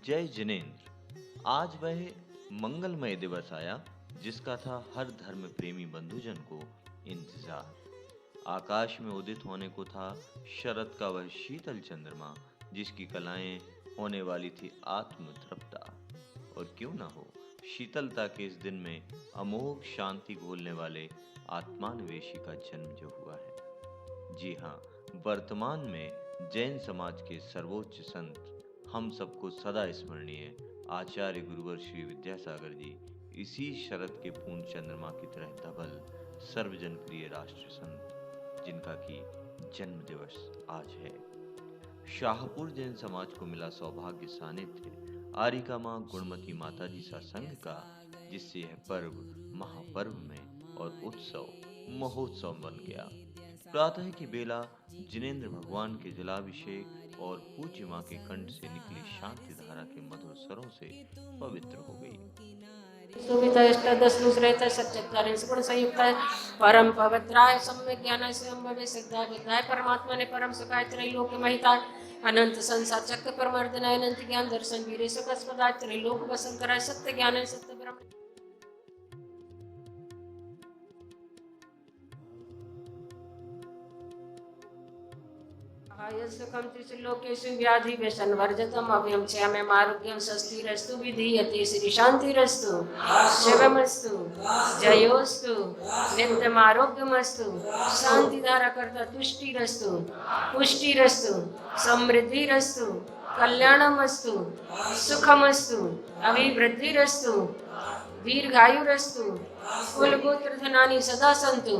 जय जिनेन्द्र। आज वह मंगलमय दिवस आया जिसका था हर धर्म प्रेमी बंधुजन को इंतजार। आकाश में उदित होने को था शरद का वह शीतल चंद्रमा जिसकी कलाएं होने वाली थी आत्मतृप्ता। और क्यों ना हो, शीतलता के इस दिन में अमोघ शांति घोलने वाले आत्मान्वेषी का जन्म जो हुआ है। जी हाँ, वर्तमान में जैन समाज के सर्वोच्च संत, हम सबको सदा स्मरणीय आचार्य गुरुवर श्री विद्यासागर जी इसी शरद के पूर्ण चंद्रमा की तरह धवल सर्वजन प्रिय राष्ट्र संत, जिनका की जन्म दिवस आज है। शाहपुर जैन समाज को मिला सौभाग्य सानिध्य आरिका माँ गुणमती माता जी सा संघ का, जिससे यह पर्व महापर्व में और उत्सव महोत्सव बन गया। प्रातः की बेला जिनेन्द्र भगवान के जलाभिषेक और पूज्य माँ के कंठ से निकली शांति धारा के मधुर स्वरों से पवित्र हो गई। सुविधा सच्चत्वारिं सगुण संयुक्त परम पवित्राय सम्यक ज्ञान स्वयं सिद्धा विद्याय परमात्मा ने परम सुखाय त्रैलोक्य महिता अनंत संसार चक्र परमर्दनाय अनंत ज्ञान दर्शन वीरे सुखस्पदाय त्रैलोक वसन कराय सत्य ज्ञान सत्य ब्रह्म सुखम त्रिलोकेषु व्याधि व्यसन वर्जितम अभयम क्षयम आरोग्यम स्वस्तिरस्तु विधीयते श्री शांतिरस्तु शिवमस्तु जयोस्तु नित्यम आरोग्यमस्तु शांति धारा करता तुष्टिरस्तु पुष्टिरस्तु समृद्धिरस्तु कल्याणमस्तु सुखमस्तु अभिवृद्धिरस्तु दीर्घायुरस्तु कुल गोत्र धनानि सदा सन्तु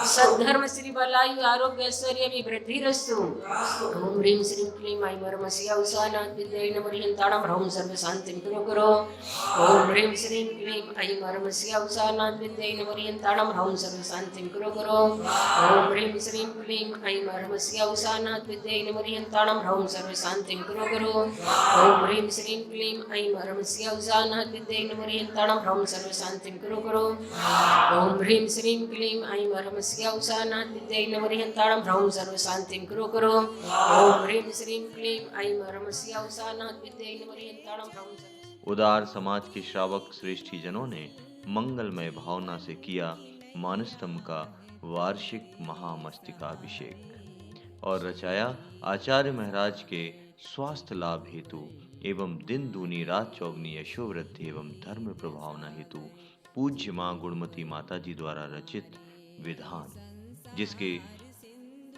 सद्धर्म श्री बलायु आरोग्य ऐश्वर्य अभिवृद्धिरस्तु ओम ह्रीं श्रीं क्लीं ऐं परमस्य औषानाथ विद्यै नमः ह्रौं सर्व शांतिं कुरु कुरु ओम ह्रीं श्रीं क्लीं ऐं परमस्य औषानाथ विद्यै नमः ह्रौं सर्व शांतिं कुरु कुरु ओम ह्रीं श्रीं क्लीं ऐं परमस्य औषानाथ विद्यै नमः ह्रौं सर्व शांतिं कुरु कुरु ओम ह्रीं श्रीं क्लीं ऐं परमस्य औषानाथ विद्यै नमः ह्रौं सर्व शांतिं कुरु कुरु ओम ह्रीं श्रीं क्लीं ऐं परमस्य औषानाथ विद्यै नमः ह्रौं सर्व शांतिं कुरु कुरु ओम ह्रीं श्रीं क्लीं ऐं परमस्य औषानाथ विद्यै नमः ह्रौं। उदार समाज के श्रावक श्रेष्ठी जनों ने मंगलमय भावना से किया मानस्तंभ का वार्षिक महामस्तिकाभिषेक और रचाया आचार्य महाराज के स्वास्थ्य लाभ हेतु एवं दिन दूनी रात चौगनी यशोवृद्धि एवं धर्म प्रभावना हेतु पूज्य माँ गुणमती माता जी द्वारा रचित विधान, जिसके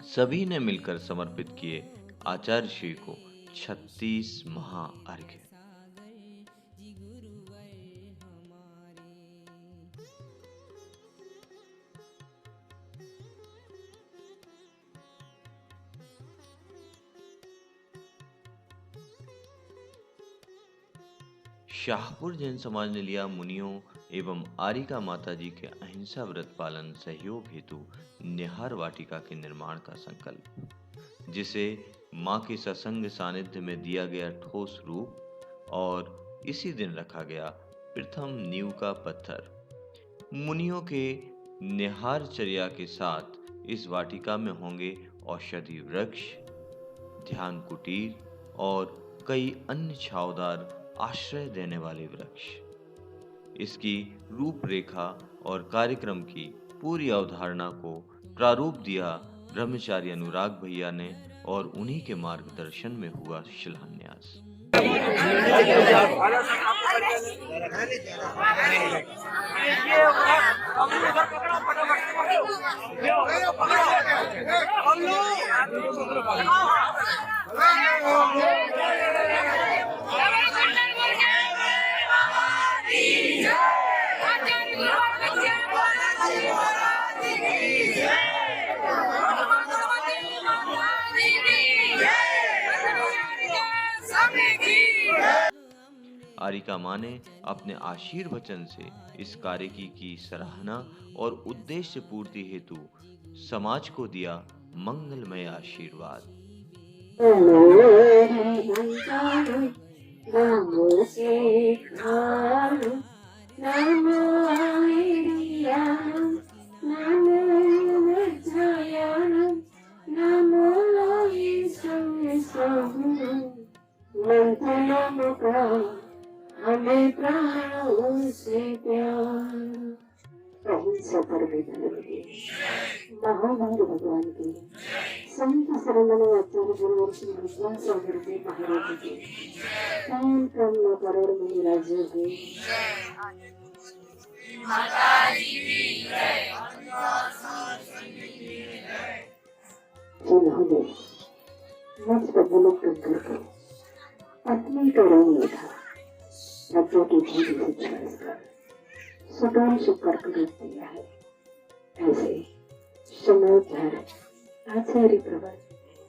सभी ने मिलकर समर्पित किए आचार्य श्री को 36 महाअर्घ्य। शाहपुर जैन समाज ने लिया मुनियों एवं आरिका माता जी के अहिंसा व्रत पालन सहयोग हेतु निहार वाटिका के निर्माण का संकल्प, जिसे मां के सत्संग सानिध्य में दिया गया ठोस रूप और इसी दिन रखा गया प्रथम नींव का पत्थर। मुनियों के निहारचर्या के साथ इस वाटिका में होंगे औषधि वृक्ष, ध्यान कुटीर और कई अन्य छावदार आश्रय देने वाले वृक्ष। इसकी रूपरेखा और कार्यक्रम की पूरी अवधारणा को प्रारूप दिया ब्रह्मचारी अनुराग भैया ने और उन्हीं के मार्गदर्शन में हुआ शिलान्यास। आरिका माँ ने अपने आशीर्वचन से इस कार्य की सराहना और उद्देश्य पूर्ति हेतु समाज को दिया मंगलमय आशीर्वाद। मंत्रियों का हमें प्राणों से प्यार। अहिंसा पर महावीर भगवान की संत शरणमय आचार्य गुरु श्री विद्यासागर जी महाराज जी 3 करोड़ मुनि राज्यों के जिन्होंने मुझ पर बुलक करके अपने करोड़ में था राज्यों की भीड़ से छोड़कर सुगम सुकर कर दिया है। ऐसे समोधर आचार्य प्रवर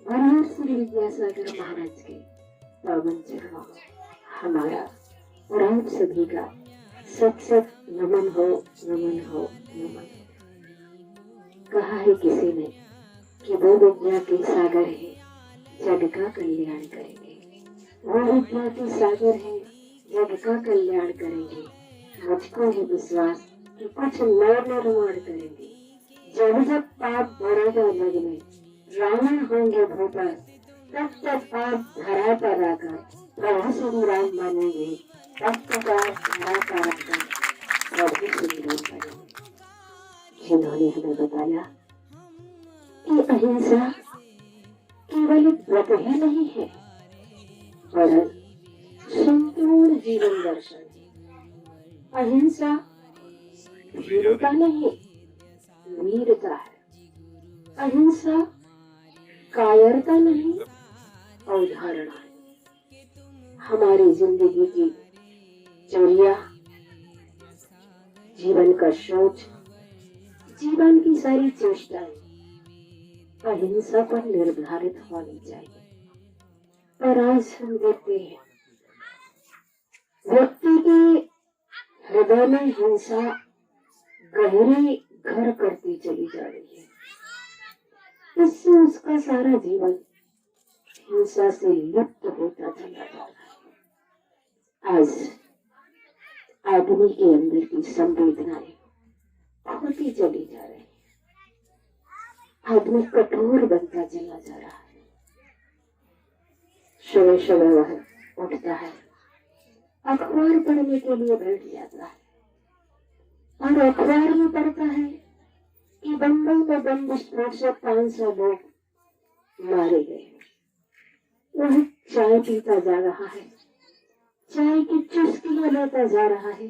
गुरु श्री विद्यासागर महाराज के पावन चरणों में हमारा और आप सभी का सत सत नमन हो, नमन हो, नमन। कहा है किसी ने कि वो विद्या के सागर है जग का कल्याण करेंगे, वो विद्या के सागर है जग का कल्याण करेंगे। मुझको है विश्वास कि कुछ नव निर्माण करेंगे। जब जब पाप भरेगा जग में रावण होंगे भूपर, तब तक आप धरा पर आकर प्रभु श्री राम बनेंगे। तब तक आप धरा पर आकर प्रभु श्री राम बनेंगे। जिन्होंने हमें बताया कि अहिंसा केवल एक व्रत ही नहीं है, वरन संपूर्ण जीवन दर्शन है। अहिंसा वीरता नहीं, वीरता है। अहिंसा कायरता नहीं, अवधारणा है। हमारी जिंदगी की चर्या, जीवन का सोच, जीवन की सारी चेष्टाएं अहिंसा पर निर्धारित होनी चाहिए। और आज हम देखते हैं व्यक्ति के हृदय में हिंसा गहरी घर करती चली जा रही है। इससे उसका सारा जीवन हिंसा से लिप्त होता चला जा रहा है। आज आदमी के अंदर की संवेदनाएं खोती चली जा रही है। आदमी कठोर बनता चला जा रहा है। सुबह सुबह वह उठता है, अखबार पढ़ने के लिए बैठ जाता है और अखबार में पढ़ता है कि बम्बई में बम विस्फोट से 500 लोग मारे गए। वह चाय पीता जा रहा है, चाय की चुस्कियां लेता जा रहा है,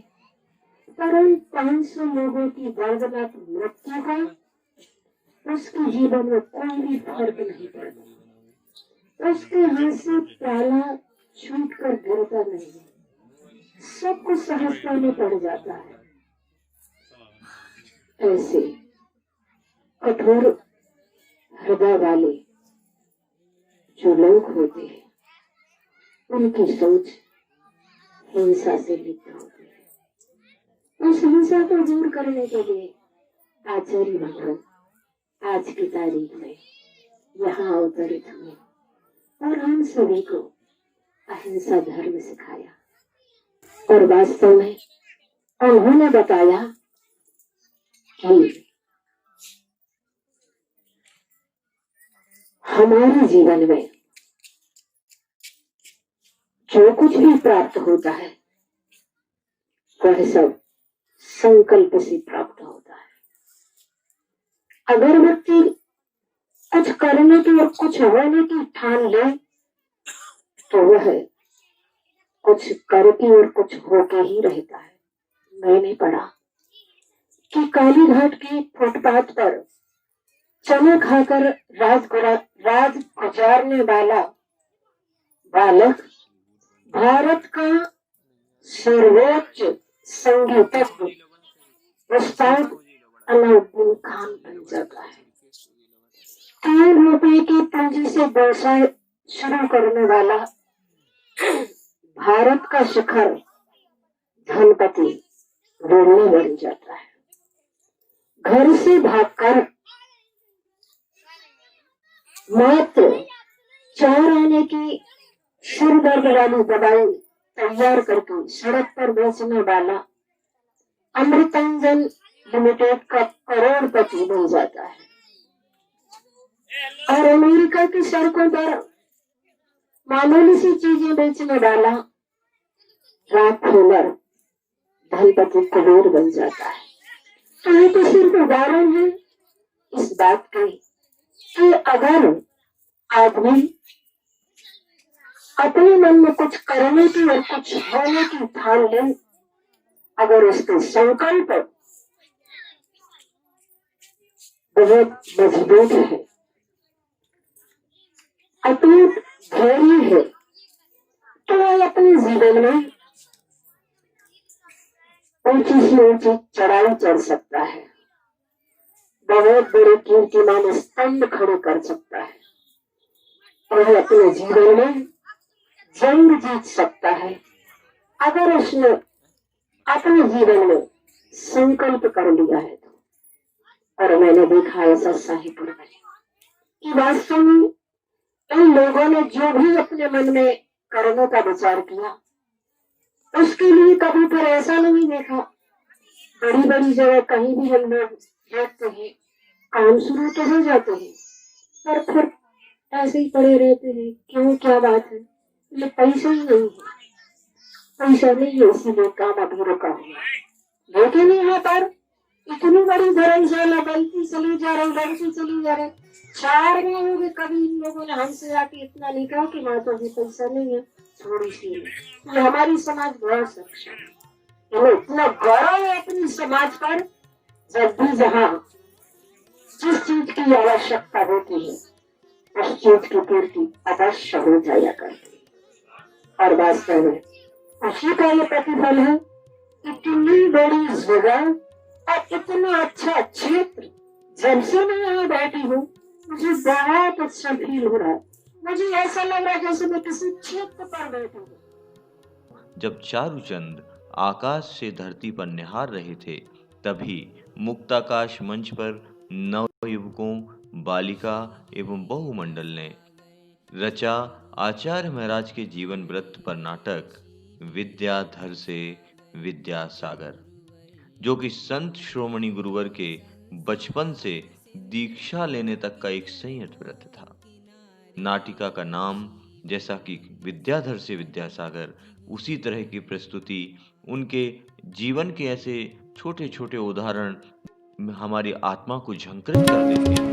पर उन 500 लोगों की दर्दनाक मृत्यु का उसके जीवन में कोई भी फर्क नहीं पड़ता। उसके हाथ से प्याला छूट कर गिरता नहीं, सब कुछ सहजता में पड़ जाता है। ऐसे कठोर हृदय वाले जो लोग होते हैं, उनकी सोच हिंसा से लिप्त होती है। उस हिंसा को दूर करने के लिए आचार्य भगवान आज की तारीख में यहाँ अवतरित हुए और हम सभी को अहिंसा धर्म सिखाया। और वास्तव में उन्होंने बताया कि हमारे जीवन में जो कुछ भी प्राप्त होता है वह सब संकल्प से प्राप्त होता है। अगर व्यक्ति कुछ करने की और कुछ होने की ठान ले तो वह कुछ करके और कुछ होके ही रहता है। मैंने पढ़ा कि काली घाट के फुटपाथ पर चने खाकर राज गुजारने वाला बालक भारत का सर्वोच्च संगीतज्ञ उस्ताद अलाउद्दीन खान बन जाता है। 3 रुपए की पूंजी से व्यवसाय शुरू करने वाला भारत का शिखर धनपति रोने बन जाता है। घर से भागकर मात्र 4 आने की सिर दर्द वाली दवाई तैयार करके सड़क पर बेचने वाला अमृतांजन लिमिटेड का करोड़पति बन जाता है। और अमेरिका की सड़कों पर मामूली सी चीजें बेचने डाला, रात खोलर धनपति कुबेर बन जाता है। तो ये तो सिर्फ उदाहरण है इस बात की कि अगर आदमी अपने मन में कुछ करने की और कुछ होने की ठान ले, अगर उसके संकल्प बहुत मजबूत है, अटूट धैर्य है, तो वह अपने जीवन में ऊंची से ऊंची चढ़ाई चढ़ सकता है, बहुत बड़े कीर्तिमान स्तंभ खड़े कर सकता है, और अपने जीवन में जंग जीत सकता है, अगर उसने अपने जीवन में संकल्प कर लिया है तो। और मैंने देखा ऐसा साहिपुर में कि वास्तव में इन लोगों ने जो भी अपने मन में करने का विचार किया, उसके लिए कभी फिर ऐसा नहीं देखा। बड़ी बड़ी जगह कहीं भी हम लोग देखते हैं, काम शुरू तो हो जाते हैं, पर फिर ऐसे ही पड़े रहते हैं। क्यों, क्या बात है? ये पैसा ही नहीं है, पैसा नहीं है, इसीलिए काम अभी रुका हुआ। लेकिन यहाँ पर इतनी बड़ी धर्मशाला बनती चली जा रही, बनती चली जा रही। 4 महीनों में कभी इन लोगों ने हमसे आके इतना नहीं कहा कि माता जी पैसा नहीं है, थोड़ी सी है। हमारी समाज बहुत सक्षम है, इतना गौरव है अपनी समाज पर। जब भी जहाँ जिस चीज की आवश्यकता होती है, उस चीज की पूर्ति अवश्य हो जाया करती है। और वास्तव में उसी का ये प्रतिफल है। इतनी बड़ी जगह और इतना अच्छा क्षेत्र, जब से मैं यहाँ बैठी हूँ मुझे बहुत अच्छा फील हो रहा है। मुझे ऐसा लग रहा है जैसे मैं किसी क्षेत्र पर बैठी हूँ। जब चारूचंद आकाश से धरती पर निहार रहे थे, तभी मुक्ताकाश मंच पर नवयुवकों, बालिका एवं बहुमंडल ने रचा आचार्य महाराज के जीवन वृत्त पर नाटक विद्याधर से विद्यासागर, जो कि संत श्रोमणी गुरुवर के बचपन से दीक्षा लेने तक का एक संयत व्रत था। नाटिका का नाम जैसा कि विद्याधर से विद्यासागर, उसी तरह की प्रस्तुति उनके जीवन के ऐसे छोटे छोटे उदाहरण हमारी आत्मा को झंकृत कर देते हैं।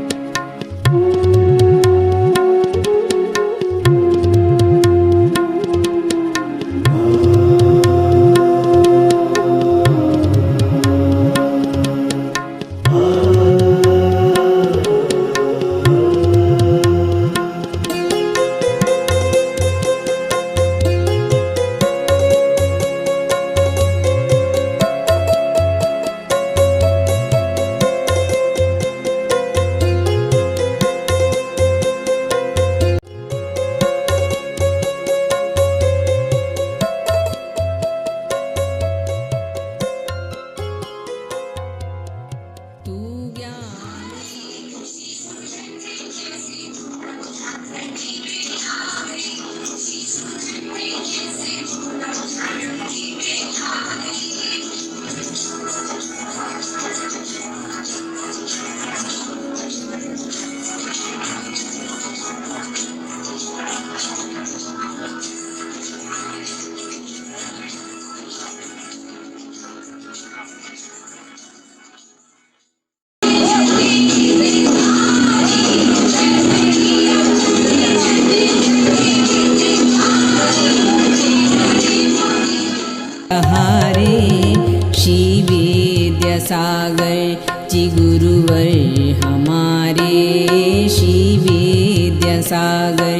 विद्यासागर जी गुरुवर हमारे, श्री विद्यासागर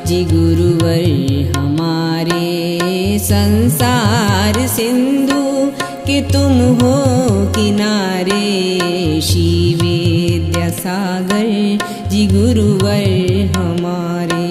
जी गुरुवर हमारे। संसार सिंधु के तुम हो किनारे, श्री विद्यासागर जी गुरुवर हमारे।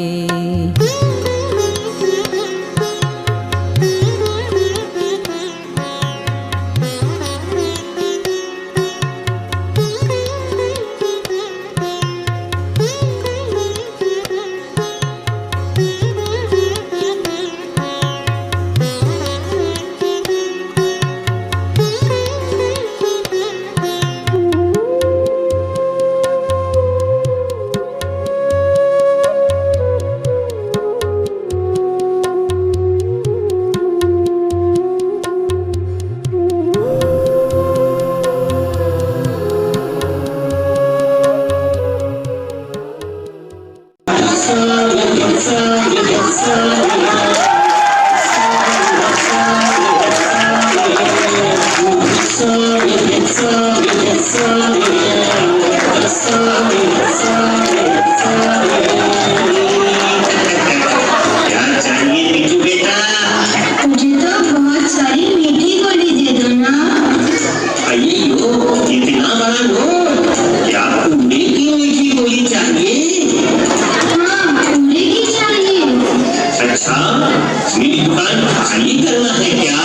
मेरी दुकान खाली करना है क्या?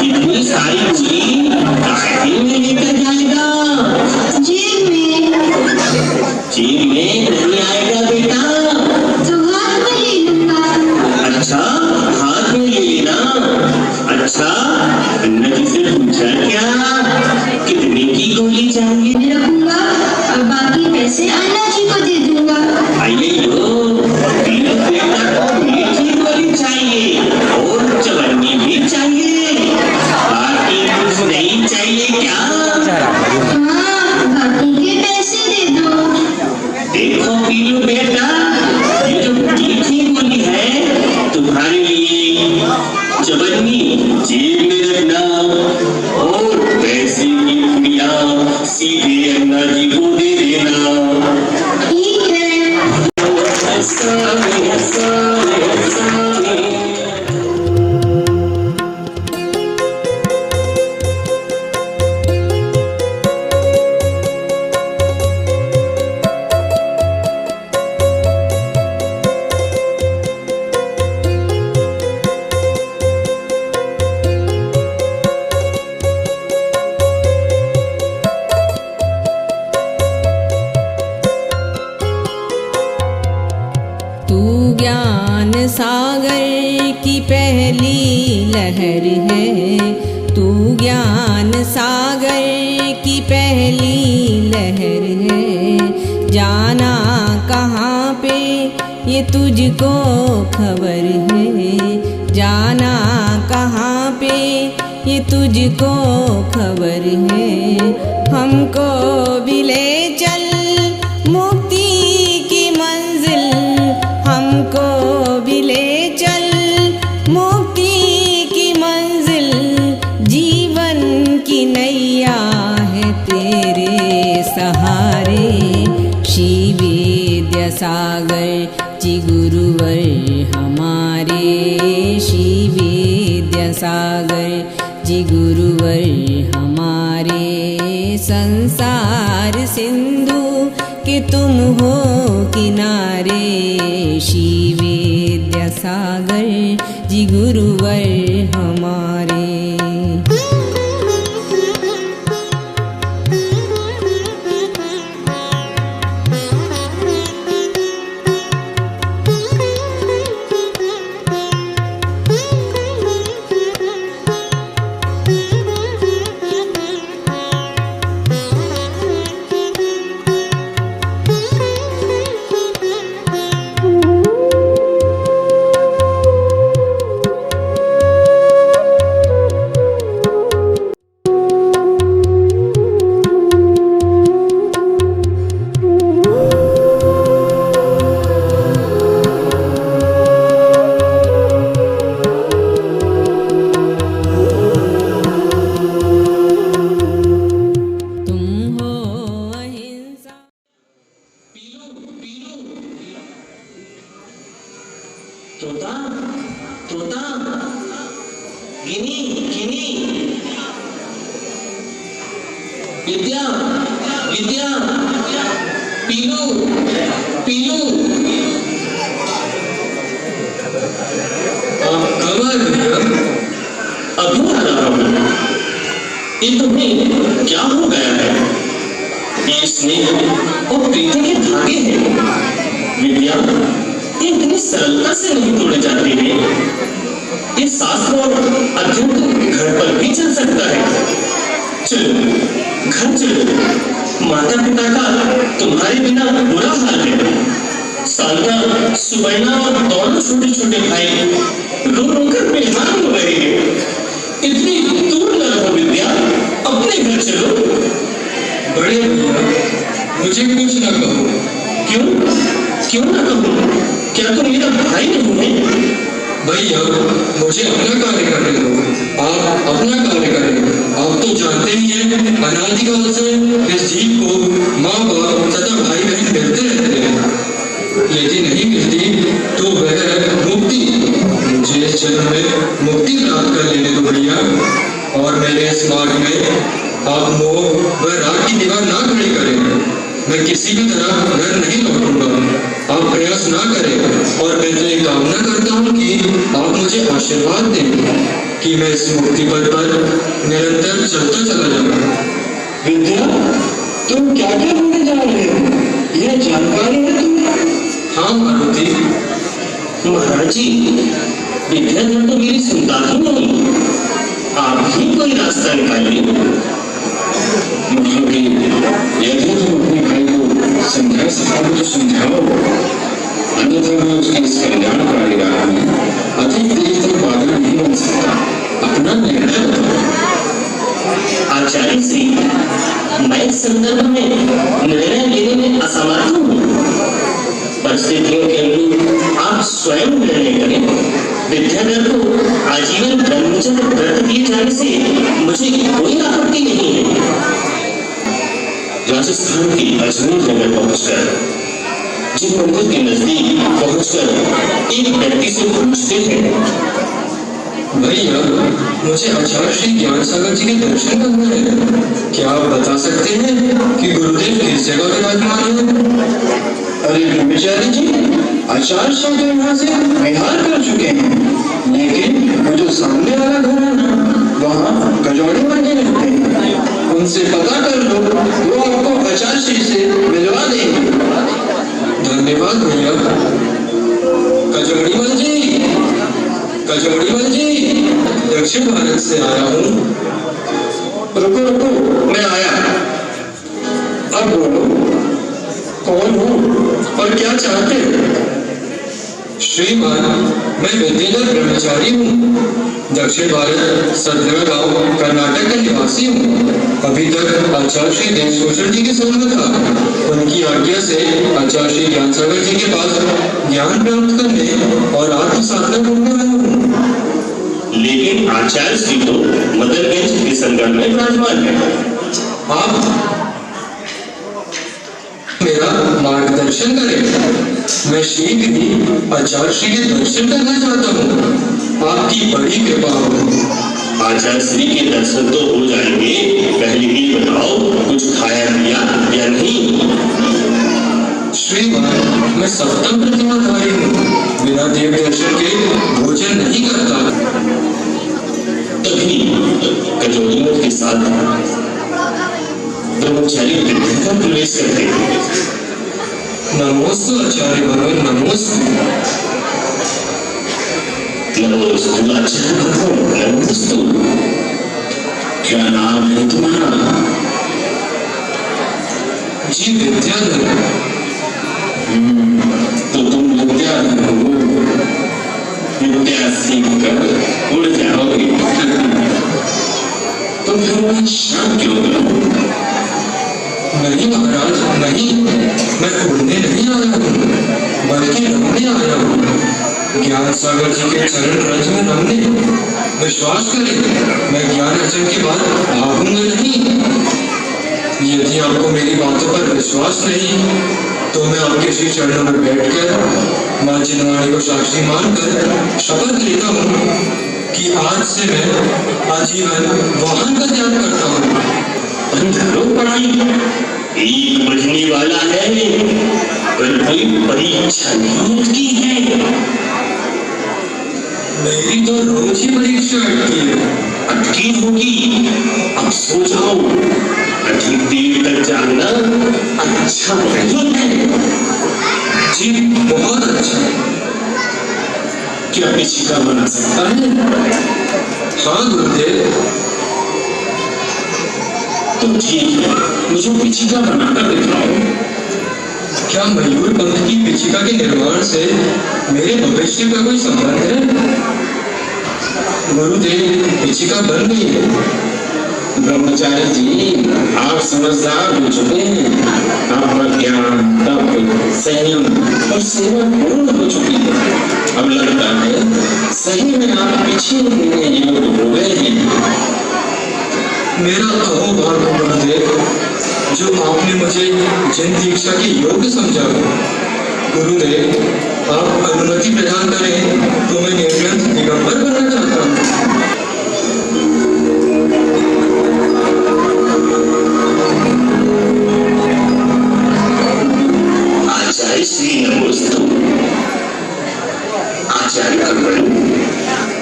इतनी सारी पूरी काहे में लेकर जाएगा? जेब में नहीं आएगा बेटा, तो हाथ में ले लूंगा। अच्छा, हाथ में ले लेना। अच्छा, अन्ना जी से पूछा क्या कितने की गोली चाहिए? रखूंगा और बाकी पैसे अन्ना जी को दे दूंगा। आइए लो, बेटा को मीठी गोली चाहिए और चवन्नी भी चाहिए, बाकी कुछ नहीं चाहिए क्या? हाँ, बाकी के पैसे दे दो। देखो पीलू बेटा, ये जो मीठी गोली है तुम्हारे लिए, चवन्नी जेब में रखना और पैसे की पुड़िया सीधे अन्ना जी को दे देना। ठीक है। तू ज्ञान सागर की पहली लहर है, तू ज्ञान सागर की पहली लहर है। जाना कहाँ पे ये तुझको खबर है, जाना कहाँ पे ये तुझको खबर है। हमको भी ले चल मुक्ति की मंजिल, हमको भी ले चल मुक्ति की मंजिल। जीवन की नैया है तेरे सहारे, श्री विद्यासागर जी गुरुवर हमारे, श्री विद्यासागर जी गुरुवर हमारे। संसार सिंधु कि तुम हो किनारे, श्री विद्यासागर जी गुरुवर हमारे। तोता तोता, गिनी गिनी, विद्या विद्या, पीलू पीलू, कमर अभी आ रहा हूँ। ये तुम्हें क्या हो गया है? ये स्नेह और प्रीति के धागे हैं विद्या, ये इतनी सरलता से नहीं तोड़े जाते हैं। ये शास्त्र और अध्ययन तो घर पर भी चल सकता है। चलो घर चलो, माता पिता का तुम्हारे बिना बुरा हाल है। सालना सुबैना और दोनों छोटे छोटे भाई रो रो कर बेहाल हो रहे हैं। इतनी दूर न रहो विद्या, अपने घर चलो। बड़े भैया, मुझे कुछ न कहो। क्यों क्यों ना कहूँ? क्या तुम मेरा भाई नहीं है? भैया, मुझे अपना कार्य करने दो, आप अपना कार्य करें। आप तो जानते ही हैं, अनादिकाल से इस जीव को माँ बाप तथा भाई बहन मिलते रहते हैं। यदि नहीं मिलती तो वह मुक्ति, मुझे इस जन्म में मुक्ति प्राप्त कर लेने दो भैया। और मेरे इस मार्ग में आप मोह व राग की दीवार ना खड़ी करें। मैं किसी भी तरह घर नहीं लौटूंगा। आप प्रयास ना करें और मैं तो ये कामना करता हूँ कि आप मुझे आशीर्वाद दें कि मैं इस मुक्ति पथ पर निरंतर चलता चला जाऊं। विद्या, तुम क्या क्या होने जा रहे हो? यह जानकारी है तुम्हें? हाँ मारुति। महाराज जी, विद्याधर तो मेरी सुनता ही नहीं। आप ही कोई रास्ता निकालिए। महाराज, यदि तुम अपने भाई को समझा सको तो समझाओ, अन्यथा मैं उसके इस कल्याणकारी राह में अधिक देर तक बाधा नहीं बन सकता। अपना निर्णय बताओ। आचार्य श्री, मैं इस संदर्भ में निर्णय लेने में असमर्थ हूँ। परिस्थितियों के अनुरूप आप स्वयं निर्णय करें। विद्याधर को आजीवन ब्रह्मचर्य व्रत दिए जाने से मुझे कोई आपत्ति नहीं है। राजस्थान की अजमेर नगर पहुंचकर जिन मंदिर के नजदीक पहुंचकर एक व्यक्ति से पूछते हैं, भैया मुझे आचार्य श्री ज्ञान सागर जी के दर्शन करना है, क्या आप बता सकते हैं कि गुरुदेव किस जगह विराजमान है? अरे ब्रह्मचारी जी, आचार्य श्री तो यहाँ से विहार कर चुके हैं, लेकिन वो जो सामने वाला घर है ना, वहाँ कजौड़ी बने रहते हैं। उनसे पता कर लो, वो आपको आचार्य श्री से मिलवा देंगे। धन्यवाद भैया। कचौड़ीमल जी, कचौड़ीमल जी, दक्षिण भारत से आया हूँ। रुको रुको, मैं आया। अब बोलो, कौन हो और क्या चाहते हो? श्रीमान, मैं विद्याधर ब्रह्मचारी हूँ। दक्षिण भारत सदरा गांव कर्नाटक का निवासी हूँ। अभी तक आचार्य श्री देवशोषण जी के संग में था। उनकी आज्ञा से आचार्य श्री ज्ञान सागर जी के पास ज्ञान प्राप्त करने और आत्म साधना करने आया हूँ। लेकिन आचार्य श्री तो मदनगंज किशनगढ़ में विराजमान है। आप मेरा मार्गदर्शन करें। मैं शीघ्र ही आचार्य श्री के दर्शन करना चाहता हूँ। आपकी बड़ी कृपा हो। आचार्य श्री के दर्शन तो हो जाएंगे, पहले ही बताओ कुछ खाया पिया या नहीं? श्रीमान, मैं सप्तम प्रतिमाधारी हूँ। बिना देव दर्शन के भोजन नहीं करता। तभी कजौड़ीमल के साथ ब्रह्मचारी विद्याधर प्रवेश करते हैं। नमोस्तु आचार्य भगवान, नमोस्तु। नमोस्तु आचार्य भगवान, नमोस्तु। क्या नाम है तुम्हारा? जी विद्याधर। तो तुम विद्याधर हो। विद्या सीख कर उड़ जाओगे। तो फिर मैं शाम क्यों करूं? नहीं महाराज, नहीं, मैं उड़ने नहीं आया हूँ, बल्कि रमने आया हूँ। ज्ञान सागर जी के चरण रज में रमने। विश्वास करें, मैं ज्ञान अर्जन के बाद भागूंगा नहीं। यदि आपको मेरी बातों पर विश्वास नहीं, तो मैं आपके श्री चरणों में बैठकर मां चिन्मयी को साक्षी मानकर शपथ लेता हूँ कि आज से मैं आजीवन वाहन का त्याग करता हूँ। अंधेरों पढ़ाई एक बजने वाला है, पर कोई परीक्षा नहीं की है। मेरी तो रोज ही परीक्षा अटकी है। अटकी होगी, अब सो जाओ। अधिक देर तक जागना अच्छा नहीं है। जी बहुत अच्छा। क्या पिछिका बना सकता है? हाँ गुरुदेव। तो ठीक है, मुझे पिछिका बनाकर दिखाओ। क्या मयूर पंख की पिछिका के निर्माण से मेरे भविष्य का कोई संबंध है? गुरुदेव, पिछिका बन गई है। ब्रह्मचारी जी, आप समझदार हो चुके हैं। आपका ज्ञान, तप, संयम और सेवा पूर्ण हो चुकी है। अब लगता है सही में आप पीछे योग्य हो गए हैं। मेरा अहोभाग गुरुदेव, जो आपने मुझे जन दीक्षा के योग्य समझा। गुरुदेव, आप अनुमति प्रदान करें तो मैं निर्ग्रंथ दिगंबर बनना चाहता हूँ। आचार्य श्री नमोस्तु। आचार्य कमल,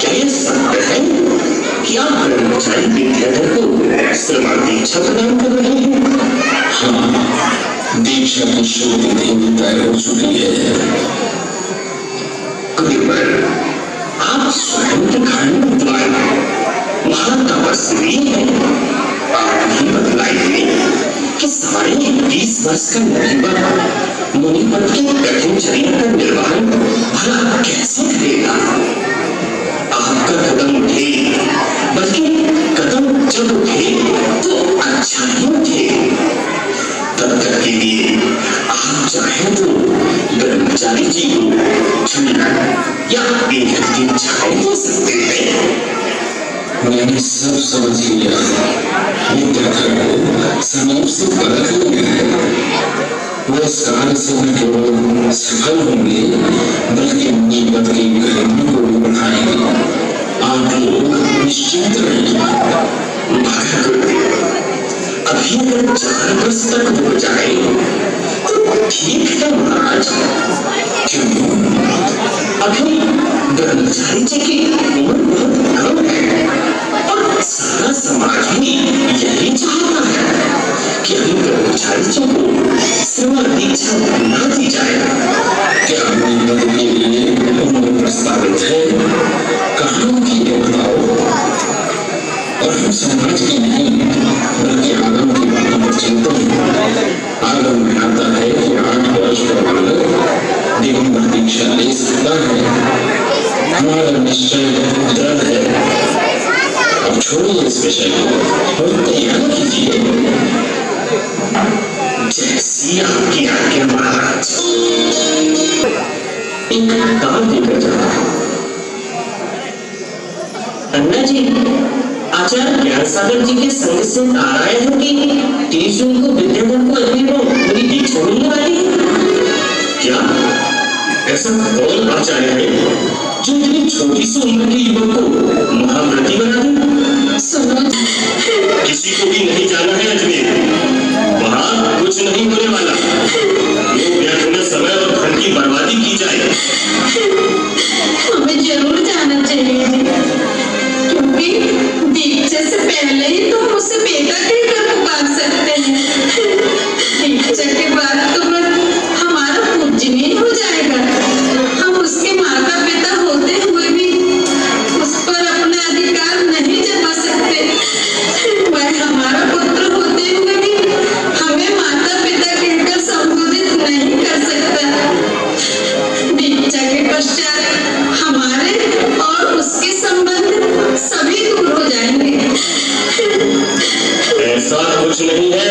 क्या यह सत्य है कि आप ब्रह्मचारी विद्याधर को श्रमण दीक्षा प्रदान कर रहे हैं? हाँ, दीक्षा की शुभ तिथि तय हो चुकी है। कुलवर, आप स्वयं के घर में द्वार वहां तपस्वी हैं। आप ही बतलाइए कि साढ़े 20 वर्ष का नरीबा मुनिपद के कठिन शरीर का निर्वहन भला कैसे करेगा? आपका कदम उठे, बल्कि कदम जब उठे तो अच्छा ही उठे। तब तक के लिए आप चाहें तो ब्रह्मचारी जी को छुना या एक दिन छाए हो सकते हैं। मैंने सब समझ लिया। विद्याधर को समाज से परख लिया है। वो इस कार्य से न केवल सफल होंगे, बल्कि मुनीपद की गरिमा को भी बढ़ाएंगे। आप लोग निश्चिंत रहिए। अभी अगर 4 वर्ष तक हो जाए तो ठीक है महाराज। क्यों? अभी ब्रह्मचारी जी की उम्र बहुत कम है और सारा समाज भी यही चाहता है कि अभी ब्रह्मचारी जी को श्रमण दीक्षा न दी जाए। क्या मुनीपद के लिए उम्र प्रस्तावित है? कहाँ की है बताओ। और हम समाज की नहीं, बल्कि आगम की बातों पर चिंता है। आगम में आता है कि 8 वर्ष का बालक दिगंबर दीक्षा ले सकता है। हमारा निश्चय दृढ़ है। अब छोड़िए इस विषय को और तैयार कीजिए। जैसी आपकी आज्ञा महाराज। एक दाल देकर जाता है। अन्ना जी, आचार्य ज्ञान सागर जी के संग से आ रहे हो कि 30 जून को विद्याधर को अभी वो पूरी दीक्षा मिलने वाली है। क्या ऐसा कौन आचार्य है जो इतनी छोटी सी उम्र के युवक को महाव्रती बना दे? सरोज, किसी को भी नहीं जाना है अजमेर। वहां कुछ नहीं होने वाला। लोग व्यर्थ में समय और धन की बर्बादी की जाए। हमें जरूर जाना चाहिए, क्योंकि दीक्षा से पहले ही तो मुझसे बेटा कहकर पुकार सकते हैं। दीक्षा के बाद तो बस हमारा पूजनीय हो जाएगा। हम उसके माता पिता होते हुए भी उस पर अपना अधिकार नहीं जमा सकते। वह हमारा पुत्र होते हुए भी हमें माता पिता कहकर संबोधित नहीं कर सकता। दीक्षा के पश्चात हमारे और उसके संबंध सभी दूर हो जाएंगे। ऐसा कुछ नहीं है।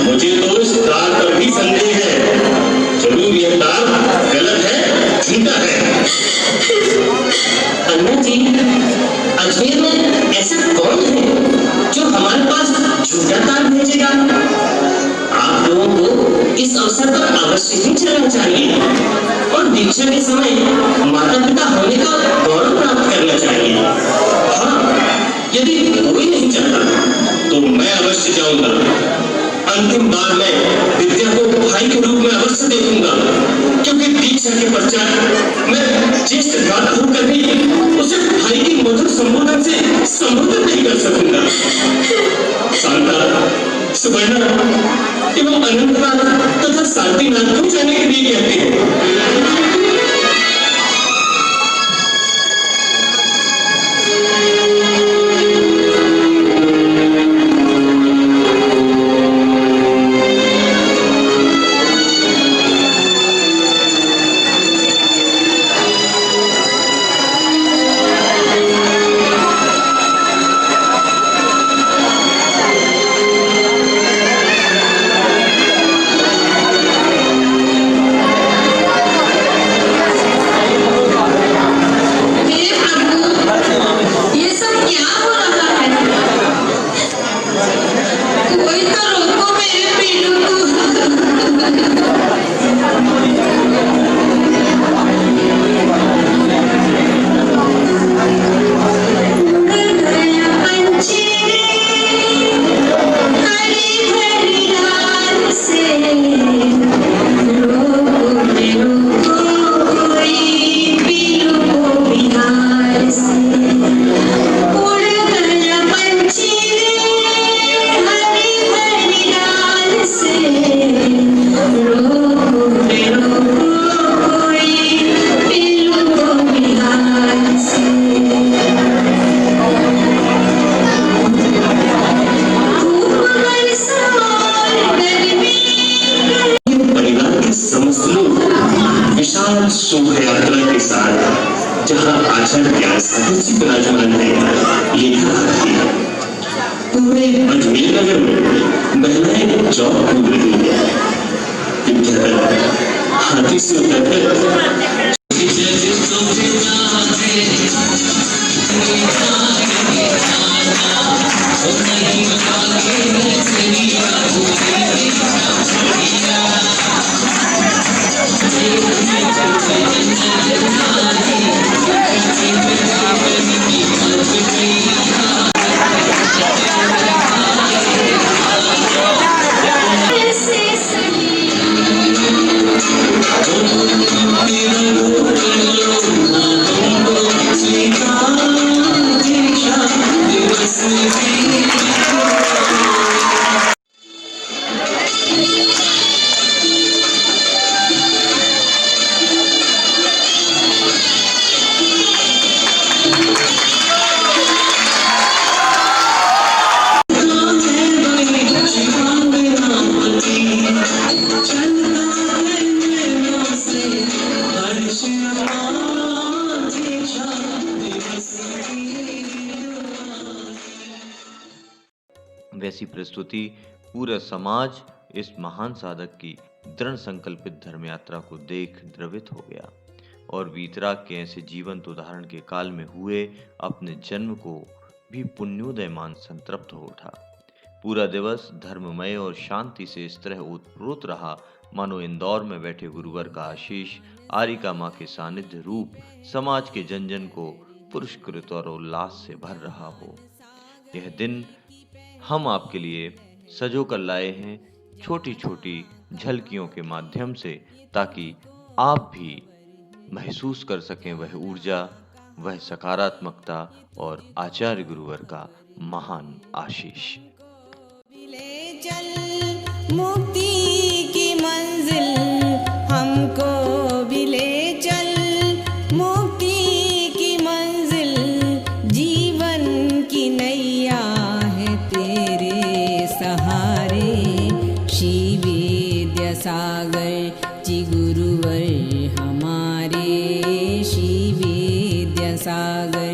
मुझे तो इस तार पर भी संदेह है। जरूर यह तार गलत है, झूठा है। अन्ना जी, अजमेर में ऐसा कौन है जो हमारे पास झूठा तार भेजेगा? आप लोगों को इस अवसर पर अवश्य ही चलना चाहिए और दीक्षा के समय माता पिता होने का गौरव प्राप्त करना चाहिए। हाँ, यदि कोई नहीं चाहता तो मैं अवश्य जाऊंगा। अंतिम बार मैं विद्या को भाई के रूप में अवश्य देखूंगा, क्योंकि दीक्षा के पश्चात मैं ज्येष्ठ भ्राता होकर भी उसे भाई की मधुर संबोधन से संबोधित नहीं कर सकूंगा। शांता, सुवर्णा एवं अनंतनाथ तथा शांतिनाथ को जाने के लिए कहते हैं। जहाँ आचार्य व्याससागर जी विराजमान है, लिखा है पूरे अजमेर नगर में महिलाएं चौक घूम रही है। विद्याधर हाथी से उतरकर वैसी प्रस्तुति पूरा समाज इस महान साधक की दृढ़ संकल्पित धर्म यात्रा को देख द्रवित हो गया और वीतराग के ऐसे जीवंत उदाहरण के काल में हुए अपने जन्म को भी पुण्योदय मान संतृप्त हो उठा। पूरा दिवस धर्ममय और शांति से इस तरह ओतप्रोत रहा मानो इंदौर में बैठे गुरुवर का आशीष आरिका माँ के सानिध्य रूप समाज के जन जन को पुरस्कृत और उल्लास से भर रहा हो। यह दिन हम आपके लिए सजो कर लाए हैं छोटी छोटी झलकियों के माध्यम से, ताकि आप भी महसूस कर सकें वह ऊर्जा, वह सकारात्मकता और आचार्य गुरुवर का महान आशीष। ले चल मुक्ति की मंजिल, हमको भी ले चल मुक्ति की मंजिल, जीवन की नैया है तेरे सहारे, श्री विद्यासागर जी गुरुवर हमारे, श्री विद्यासागर।